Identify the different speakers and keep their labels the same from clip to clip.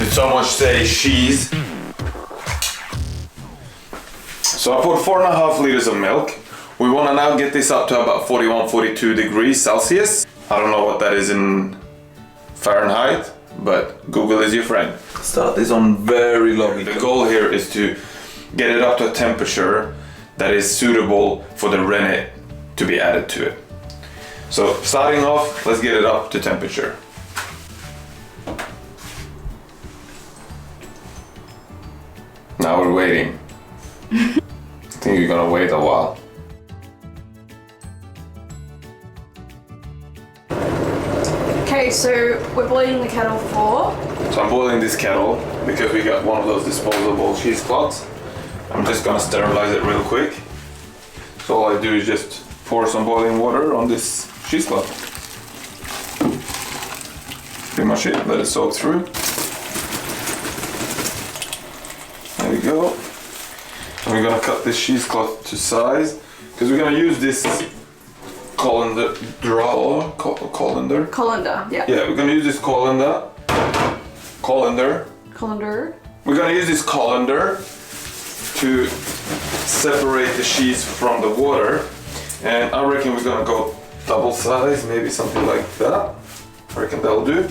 Speaker 1: Did someone say cheese? So I put 4.5 liters of milk. We want to now get this up to about 41, 42 degrees Celsius. I don't know what that is in Fahrenheit, but Google is your friend. Start this on very low. The goal here is to get it up to a temperature that is suitable for the rennet to be added to it. So starting off, let's get it up to temperature. Now we're waiting. I think you're gonna wait a while.
Speaker 2: Okay, so we're boiling the kettle for?
Speaker 1: So I'm boiling this kettle because we got one of those disposable cheesecloths. I'm just gonna sterilize it real quick. So all I do is just pour some boiling water on this cheesecloth. Pretty much it, let it soak through. There we go. And we're gonna cut this cheesecloth to size because we're gonna use this colander,
Speaker 2: Colander, yeah.
Speaker 1: Yeah, we're gonna use this colander.
Speaker 2: Colander.
Speaker 1: We're gonna use this colander to separate the cheese from the water, and I reckon we're gonna go double size, maybe something like that. I reckon that'll do.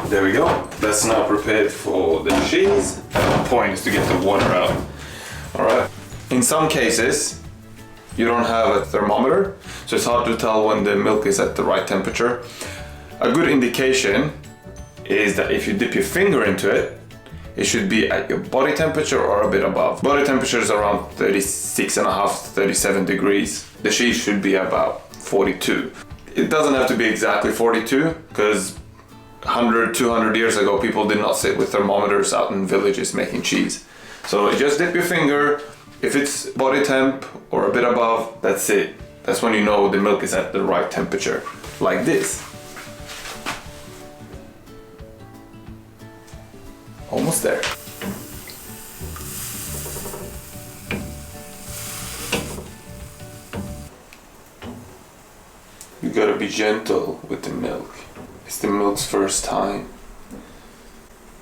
Speaker 1: There we go. That's now prepared for the cheese. The point is to get the water out. All right. In some cases, you don't have a thermometer, so it's hard to tell when the milk is at the right temperature. A good indication is that if you dip your finger into it, it should be at your body temperature or a bit above. Body temperature is around 36.5 to 37 degrees. The cheese should be about 42. It doesn't have to be exactly 42 because 100, 200 years ago, people did not sit with thermometers out in villages making cheese. So just dip your finger. If it's body temp or a bit above, that's it. That's when you know the milk is at the right temperature, like this. Almost there. You gotta be gentle with the milk. It's the milk's first time.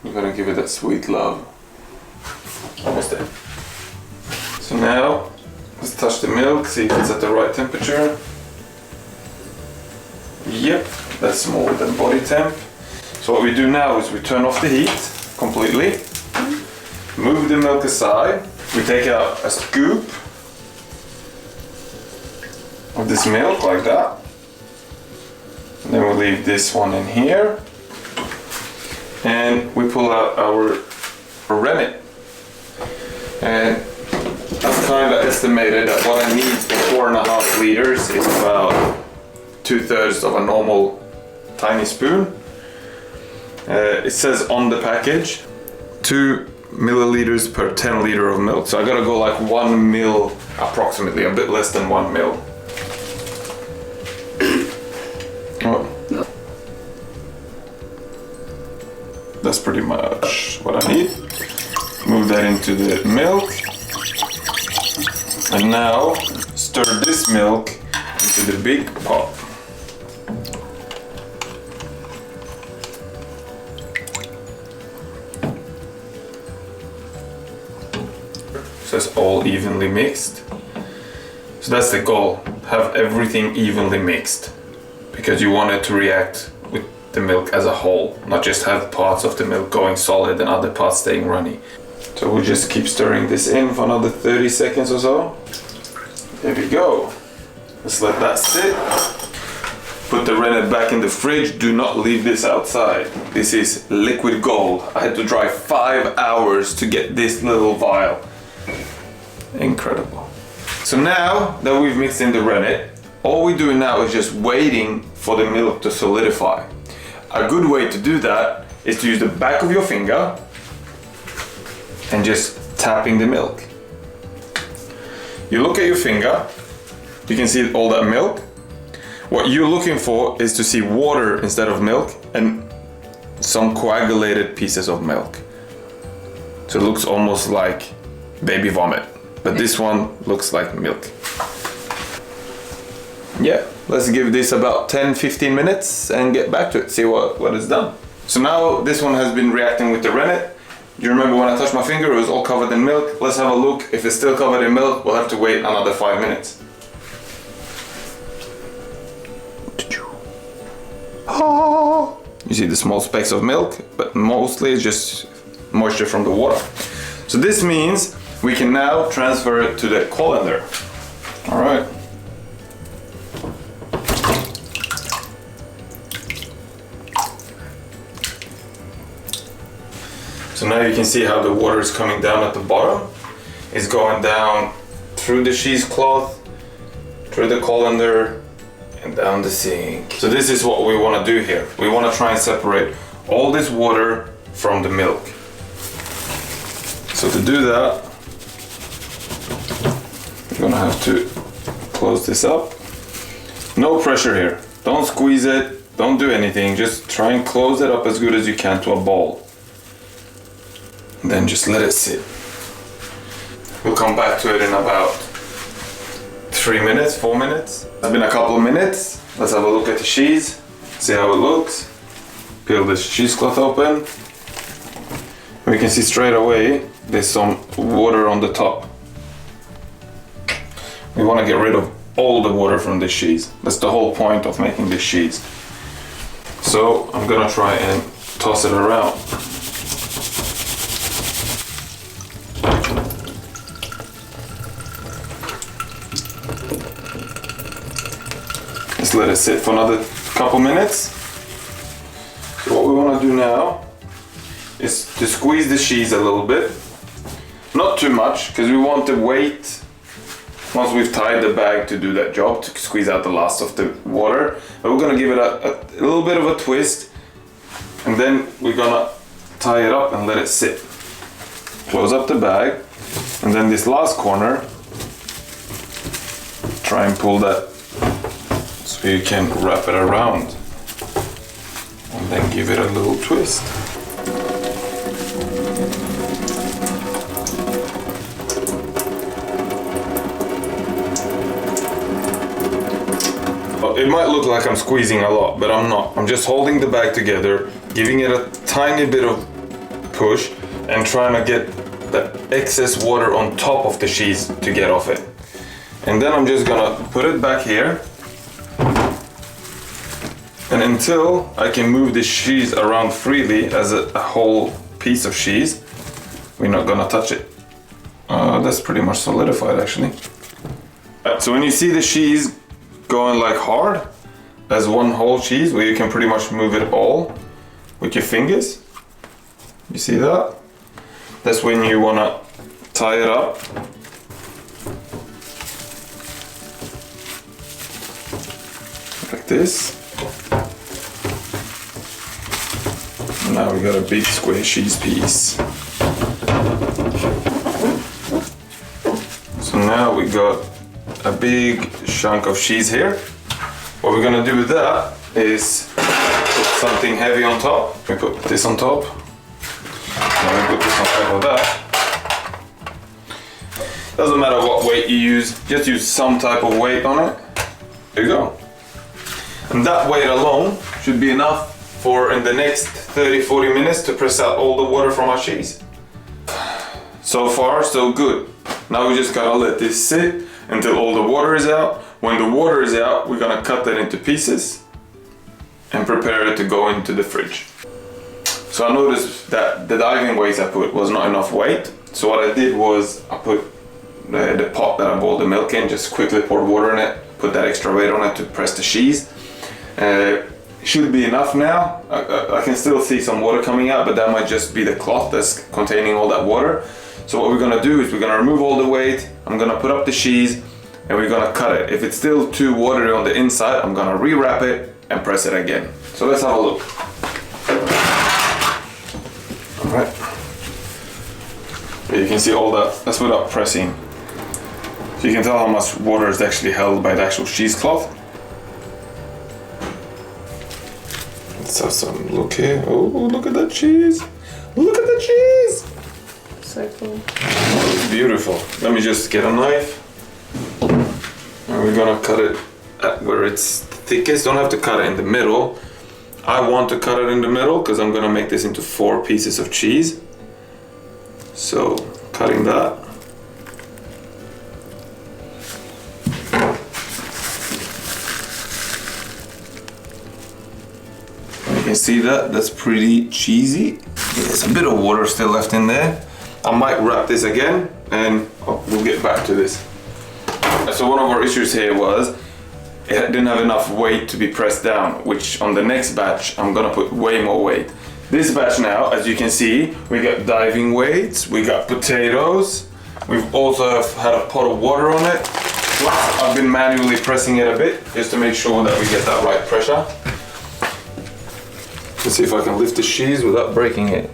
Speaker 1: You gotta give it that sweet love. Almost there. So now, let's touch the milk, see if it's at the right temperature. Yep, that's more than body temp. So what we do now is we turn off the heat completely, move the milk aside, we take out a scoop of this milk like that, and then we leave this one in here, and we pull out our rennet. And I've kind of estimated that what I need for 4.5 liters is about 2/3 of a normal tiny spoon. It says on the package 2 milliliters per 10 liter of milk. So I gotta go like 1 mil approximately, a bit less than 1 mil. Oh. That's pretty much what I need. Move that into the milk. And now stir this milk into the big pot. So it's all evenly mixed. So that's the goal, have everything evenly mixed, because you want it to react with the milk as a whole, not just have parts of the milk going solid and other parts staying runny. So we'll just keep stirring this in for another 30 seconds or so. There we go. Let's let that sit. Put the rennet back in the fridge. Do not leave this outside. This is liquid gold. I had to dry 5 hours to get this little vial. Incredible. So now that we've mixed in the rennet, all we're doing now is just waiting for the milk to solidify. A good way to do that is to use the back of your finger and just tapping the milk. You look at your finger, you can see all that milk. What you're looking for is to see water instead of milk and some coagulated pieces of milk. So it looks almost like baby vomit, but this one looks like milk. Yeah, let's give this about 10-15 minutes and get back to it, see what is done. So now this one has been reacting with the rennet. You remember when I touched my finger, it was all covered in milk. Let's have a look. If it's still covered in milk, we'll have to wait another 5 minutes. You see the small specks of milk, but mostly it's just moisture from the water. So this means we can now transfer it to the colander. All right. So now you can see how the water is coming down at the bottom. It's going down through the cheesecloth, through the colander, and down the sink. So this is what we want to do here. We want to try and separate all this water from the milk. So to do that, you're gonna have to close this up. No pressure here. Don't squeeze it. Don't do anything. Just try and close it up as good as you can to a ball. And then just let it sit. We'll come back to it in about 3 minutes, 4 minutes. It's been a couple of minutes. Let's have a look at the cheese. See how it looks. Peel this cheesecloth open. We can see straight away there's some water on the top. We want to get rid of all the water from this cheese. That's the whole point of making this cheese. So I'm gonna try and toss it around. Just let it sit for another couple minutes. So what we want to do now is to squeeze the cheese a little bit. Not too much, because we want the weight, once we've tied the bag, to do that job, to squeeze out the last of the water. But we're gonna give it a little bit of a twist, and then we're gonna tie it up and let it sit. Close up the bag, and then this last corner, try and pull that so you can wrap it around, and then give it a little twist. It might look like I'm squeezing a lot, but I'm not. I'm just holding the bag together, giving it a tiny bit of push, and trying to get the excess water on top of the cheese to get off it. And then I'm just gonna put it back here. And until I can move this cheese around freely as a whole piece of cheese, we're not gonna touch it. That's pretty much solidified actually. So when you see the cheese going like hard as one whole cheese, where you can pretty much move it all with your fingers, you see that? That's when you wanna tie it up. Like this. Now we got a big square cheese piece. So now we got a big chunk of cheese here. What we're gonna do with that is put something heavy on top. We put this on top. Now we put this on top of that. Doesn't matter what weight you use, just use some type of weight on it. There you go. And that weight alone should be enough for in the next 30-40 minutes to press out all the water from our cheese. So far, so good. Now we just gotta let this sit until all the water is out. When the water is out, we're gonna cut that into pieces and prepare it to go into the fridge. So I noticed that the diving weight I put was not enough weight. So what I did was I put the pot that I boiled the milk in, just quickly poured water in it, put that extra weight on it to press the cheese. Should be enough now. I can still see some water coming out, but that might just be the cloth that's containing all that water. So what we're gonna do is we're gonna remove all the weight, I'm gonna put up the cheese, and we're gonna cut it. If it's still too watery on the inside, I'm gonna rewrap it and press it again. So let's have a look. All right. You can see all that, that's without pressing. So you can tell how much water is actually held by the actual cheesecloth. Let's have some look here. Oh, look at that cheese. Look at the cheese.
Speaker 2: So cool.
Speaker 1: Oh, it's beautiful. Let me just get a knife. And we're gonna cut it at where it's thickest. Don't have to cut it in the middle. I want to cut it in the middle because I'm gonna make this into 4 pieces of cheese. So, cutting that. You can see that, that's pretty cheesy. There's a bit of water still left in there. I might wrap this again and we'll get back to this. So one of our issues here was it didn't have enough weight to be pressed down, which on the next batch I'm gonna put way more weight. This batch now, as you can see, we got diving weights, we got potatoes, we've also had a pot of water on it. Plus, I've been manually pressing it a bit just to make sure that we get that right pressure. Let's see if I can lift the cheese without breaking it.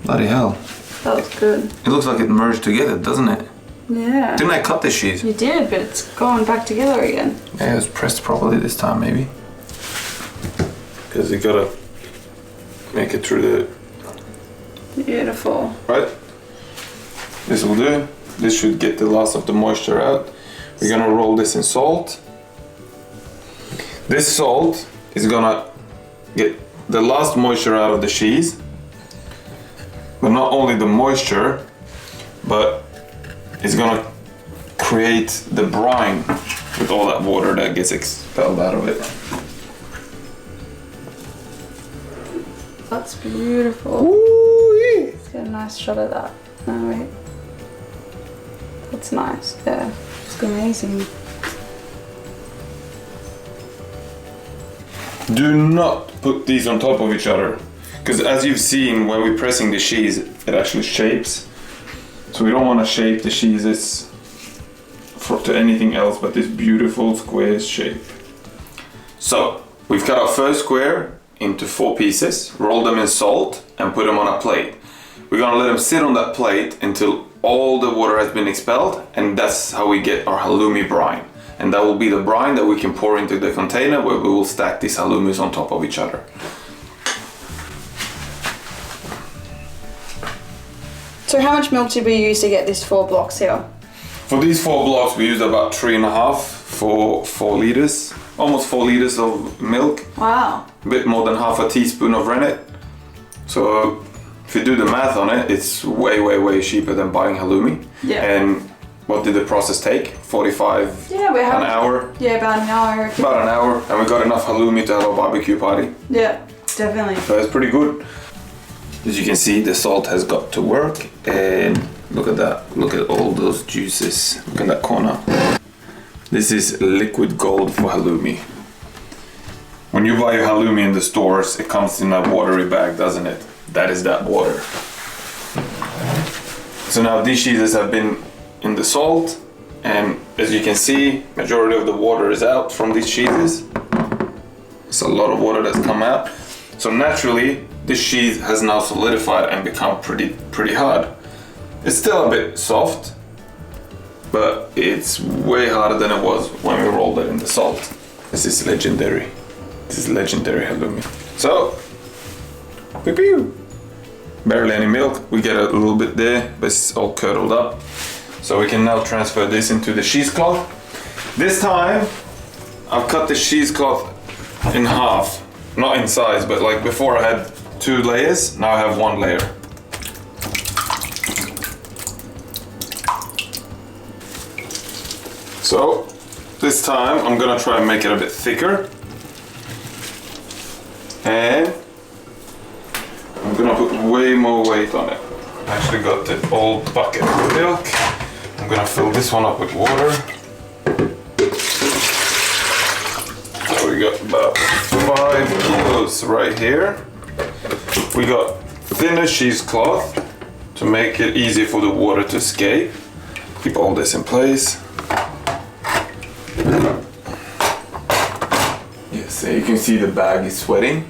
Speaker 1: Bloody hell.
Speaker 2: That was good.
Speaker 1: It looks like it merged together, doesn't it?
Speaker 2: Yeah.
Speaker 1: Didn't I cut the cheese?
Speaker 2: You did, but it's gone back together again.
Speaker 1: Yeah, it was pressed properly this time, maybe. Because you gotta make it through the...
Speaker 2: Beautiful.
Speaker 1: Right? This will do. This should get the last of the moisture out. We're gonna roll this in salt. This salt is gonna get the last moisture out of the cheese. But not only the moisture, but it's gonna create the brine with all that water that gets expelled out of it.
Speaker 2: That's beautiful.
Speaker 1: Ooh-wee.
Speaker 2: Let's get a nice shot of that. No, wait. That's nice. Yeah, it's amazing.
Speaker 1: Do not put these on top of each other, because as you've seen when we're pressing the cheese, it actually shapes. So we don't want to shape the cheeses to anything else but this beautiful square shape. So we've cut our first square into 4 pieces, roll them in salt and put them on a plate. We're gonna let them sit on that plate until all the water has been expelled, and that's how we get our halloumi brine. And that will be the brine that we can pour into the container where we will stack these halloumis on top of each other.
Speaker 2: So how much milk did we use to get these 4 blocks here?
Speaker 1: For these 4 blocks we used about 3.5 for 4 liters. Almost 4 liters of milk.
Speaker 2: Wow.
Speaker 1: A bit more than half a teaspoon of rennet. So if you do the math on it, it's way cheaper than buying halloumi.
Speaker 2: Yeah.
Speaker 1: And what did the process take? 45
Speaker 2: Yeah, we have
Speaker 1: an hour?
Speaker 2: Yeah, about an hour.
Speaker 1: About an hour, and we got enough halloumi to have a barbecue party.
Speaker 2: Yeah, definitely.
Speaker 1: So it's pretty good. As you can see, the salt has got to work, and look at that. Look at all those juices. Look at that corner. This is liquid gold for halloumi. When you buy your halloumi in the stores, it comes in a watery bag, doesn't it? That is that water. So now these cheeses have been in the salt, and as you can see, majority of the water is out from these cheeses. It's a lot of water that's come out. So naturally, this cheese has now solidified and become pretty hard. It's still a bit soft, but it's way harder than it was when we rolled it in the salt. This is legendary. This is legendary halloumi. So, pew-pew. Barely any milk. We get a little bit there, but it's all curdled up. So we can now transfer this into the cheesecloth. This time, I've cut the cheesecloth in half. Not in size, but like before I had 2 layers, now I have 1 layer. So, this time I'm gonna try and make it a bit thicker. And I'm gonna put way more weight on it. I actually got the old bucket of milk. I'm gonna fill this one up with water. So we got about 5 kilos right here. We got thinner cheesecloth to make it easy for the water to escape. Keep all this in place. Yes, so you can see the bag is sweating.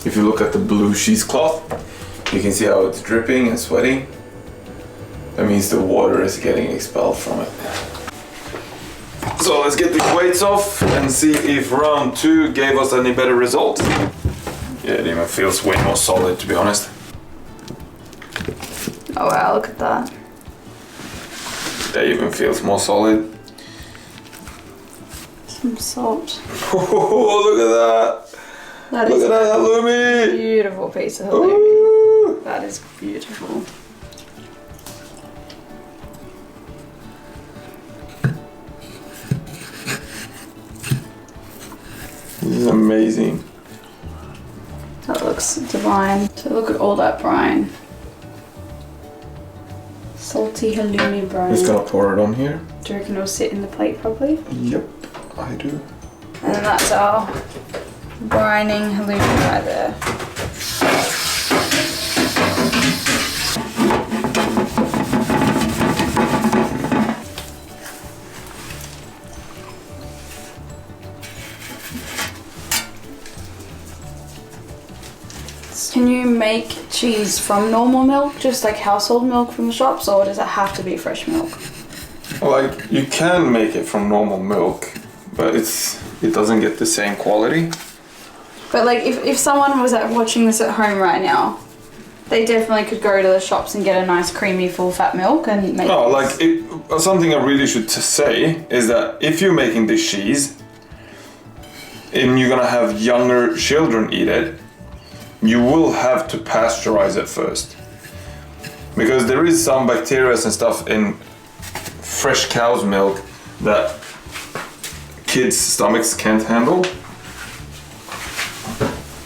Speaker 1: If you look at the blue cheesecloth, you can see how it's dripping and sweating. That means the water is getting expelled from it. So let's get these weights off and see if round 2 gave us any better results. Yeah, it even feels way more solid, to be honest.
Speaker 2: Oh wow, look at that.
Speaker 1: That even feels more solid.
Speaker 2: Some salt.
Speaker 1: Oh, look at that.
Speaker 2: That
Speaker 1: Look
Speaker 2: is
Speaker 1: at that halloumi!
Speaker 2: beautiful piece of halloumi.
Speaker 1: Ooh.
Speaker 2: That is beautiful.
Speaker 1: This is amazing.
Speaker 2: That looks divine. So look at all that brine. Salty halloumi brine.
Speaker 1: Just gonna pour it on here.
Speaker 2: Do you reckon it'll sit in the plate properly?
Speaker 1: Yep, I do.
Speaker 2: And then that's our brining halloumi right there. Can you make cheese from normal milk, just like household milk from the shops, or does it have to be fresh milk?
Speaker 1: Like, you can make it from normal milk, but it doesn't get the same quality.
Speaker 2: But like, if someone was watching this at home right now, they definitely could go to the shops and get a nice creamy full fat milk and make
Speaker 1: No,
Speaker 2: this.
Speaker 1: like, something I really should say is that if you're making this cheese and you're gonna have younger children eat it, you will have to pasteurize it first. Because there is some bacteria and stuff in fresh cow's milk that kids' stomachs can't handle.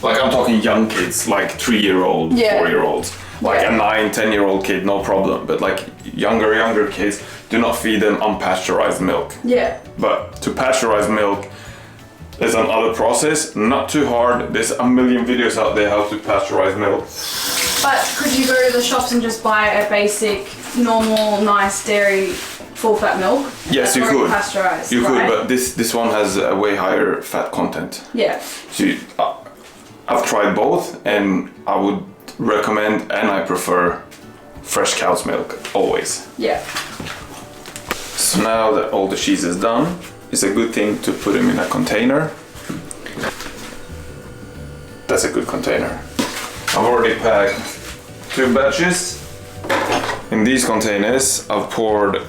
Speaker 1: Like, I'm talking young kids, like 3-year-old,
Speaker 2: Yeah.
Speaker 1: 4-year-olds. Like
Speaker 2: Yeah.
Speaker 1: a 9, 10-year-old kid, no problem. But like younger kids, do not feed them unpasteurized milk.
Speaker 2: Yeah.
Speaker 1: But to pasteurize milk, there's another process, not too hard. There's a million videos out there how to pasteurize milk.
Speaker 2: But could you go to the shops and just buy a basic, normal, nice dairy full fat milk?
Speaker 1: Yes, you
Speaker 2: Already
Speaker 1: could.
Speaker 2: Pasteurized,
Speaker 1: You
Speaker 2: right?
Speaker 1: could, but this one has a way higher fat content.
Speaker 2: Yeah.
Speaker 1: So I've tried both, and I would recommend and I prefer fresh cow's milk always.
Speaker 2: Yeah.
Speaker 1: So now that all the cheese is done, it's a good thing to put them in a container. That's a good container. I've already packed 2 batches. In these containers, I've poured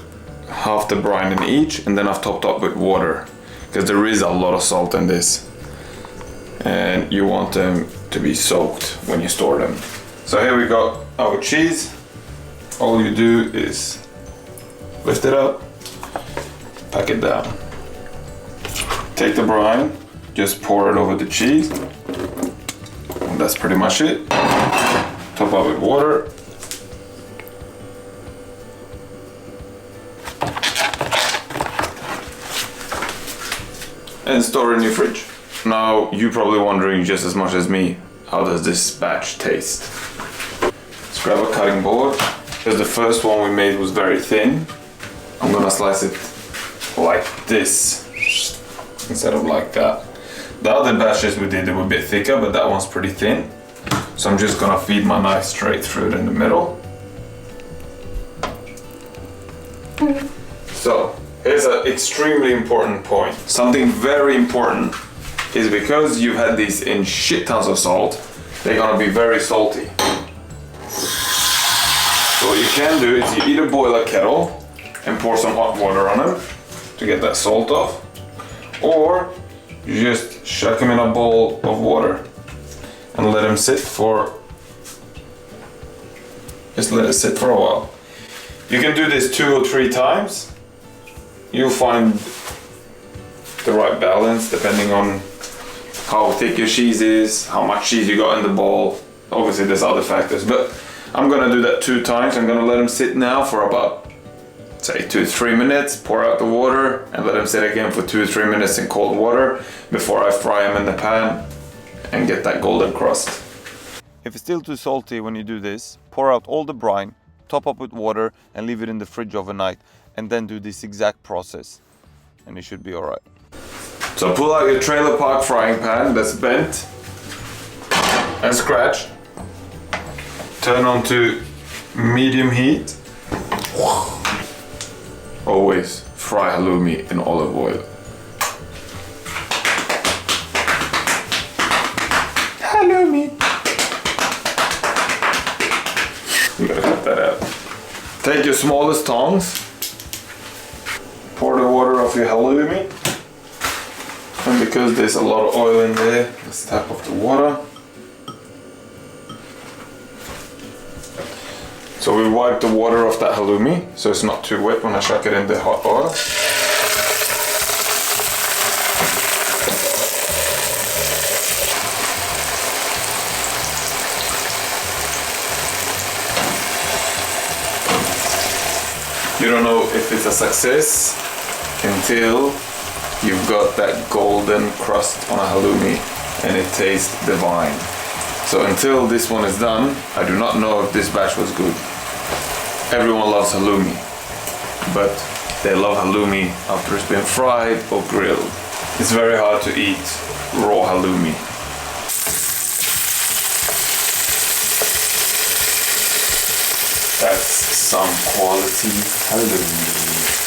Speaker 1: half the brine in each, and then I've topped up with water, because there is a lot of salt in this. And you want them to be soaked when you store them. So here we got our cheese. All you do is lift it up, pack it down. Take the brine, just pour it over the cheese. And that's pretty much it. Top up with water. And store in your fridge. Now, you're probably wondering just as much as me, how does this batch taste? Let's grab a cutting board, because the first one we made was very thin. I'm gonna slice it like this, instead of like that. The other batches we did, they were a bit thicker, but that one's pretty thin. So I'm just gonna feed my knife straight through it in the middle. So, here's an extremely important point. Something very important is because you've had these in shit tons of salt, they're gonna be very salty. So what you can do is you either boil a kettle and pour some hot water on them to get that salt off, or you just chuck them in a bowl of water and let them sit for, just let it sit for a while. You can do this 2 or 3 times. You'll find the right balance depending on how thick your cheese is, how much cheese you got in the bowl. Obviously there's other factors, but I'm gonna do that 2 times. I'm gonna let them sit now for about, say, 2 to 3 minutes, pour out the water and let them sit again for 2 to 3 minutes in cold water before I fry them in the pan and get that golden crust. If it's still too salty when you do this, pour out all the brine, top up with water and leave it in the fridge overnight, and then do this exact process and it should be alright. So pull out your trailer park frying pan that's bent and scratched. Turn on to medium heat. Always fry halloumi in olive oil. Halloumi. You gotta cut that out. Take your smallest tongs. Pour the water off your halloumi. And because there's a lot of oil in there, Let's tap off the water. So we wipe the water off that halloumi so it's not too wet when I chuck it in the hot oil. You don't know if it's a success until you've got that golden crust on a halloumi and it tastes divine. So until this one is done, I do not know if this batch was good. Everyone loves halloumi, but they love halloumi after it's been fried or grilled. It's very hard to eat raw halloumi. That's some quality halloumi.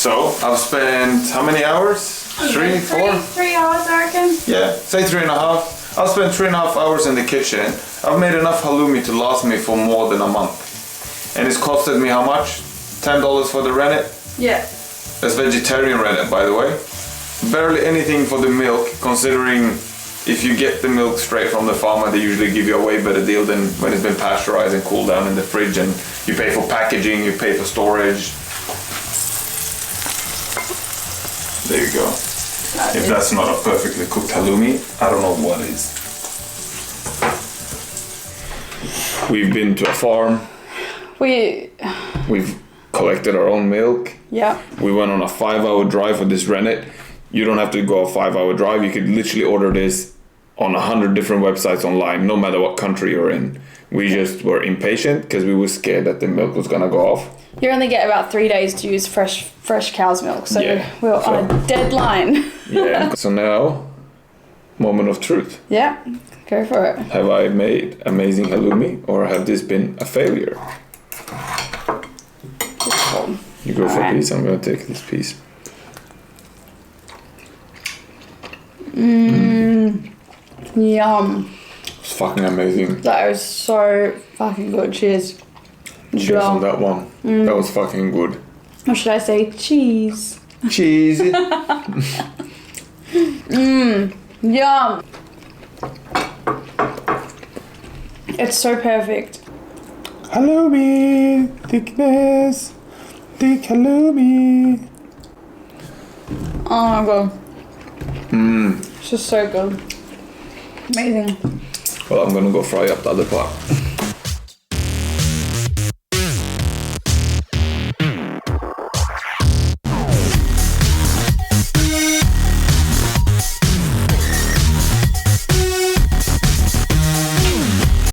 Speaker 1: So I've spent how many hours? 3, 4?
Speaker 2: 3 hours, I reckon.
Speaker 1: Yeah, say 3.5. I've spent 3.5 hours in the kitchen. I've made enough halloumi to last me for more than a month. And it's costed me how much? $10 for the rennet?
Speaker 2: Yeah.
Speaker 1: That's vegetarian rennet, by the way. Barely anything for the milk, considering if you get the milk straight from the farmer, they usually give you a way better deal than when it's been pasteurized and cooled down in the fridge, and you pay for packaging, you pay for storage. There you go. If that's not a perfectly cooked halloumi, I don't know what is. We've been to a farm. We've collected our own milk.
Speaker 2: Yeah.
Speaker 1: We went on a 5-hour drive for this rennet. You don't have to go a 5-hour drive. You could literally order this on 100 different websites online, no matter what country you're in. We just were impatient because we were scared that the milk was gonna go off.
Speaker 2: You only get about 3 days to use fresh cow's milk, so
Speaker 1: Yeah.
Speaker 2: we're on a deadline.
Speaker 1: Yeah. So now, moment of truth.
Speaker 2: Yeah, go for it.
Speaker 1: Have I made amazing halloumi, or have this been a failure? You go for a piece, I'm gonna take this piece.
Speaker 2: Yum.
Speaker 1: It's fucking amazing.
Speaker 2: That was so fucking good. Cheers.
Speaker 1: Cheers on that one. That was fucking good.
Speaker 2: Or should I say cheese?
Speaker 1: Cheese.
Speaker 2: Yum. It's so perfect.
Speaker 1: Halloumi, thickness, thick halloumi.
Speaker 2: Oh my god. It's just so good. Amazing.
Speaker 1: Well, I'm gonna go fry up the other part.